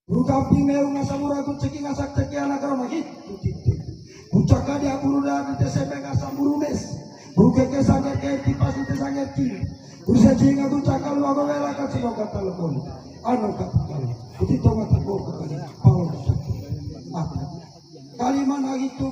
Rukapi meu ngasamura tu ceki ngasak ceki anak orang itu titik. Ucaka dia buru dah di TSB ngasam buru mes. Buke kesannya ke tipas di tesannya kiri. Usia jinga tu cakal lu agak bela kat sino kata lepon. Anu kata kalau. Itu mata gua kata Paul. Kaliman itu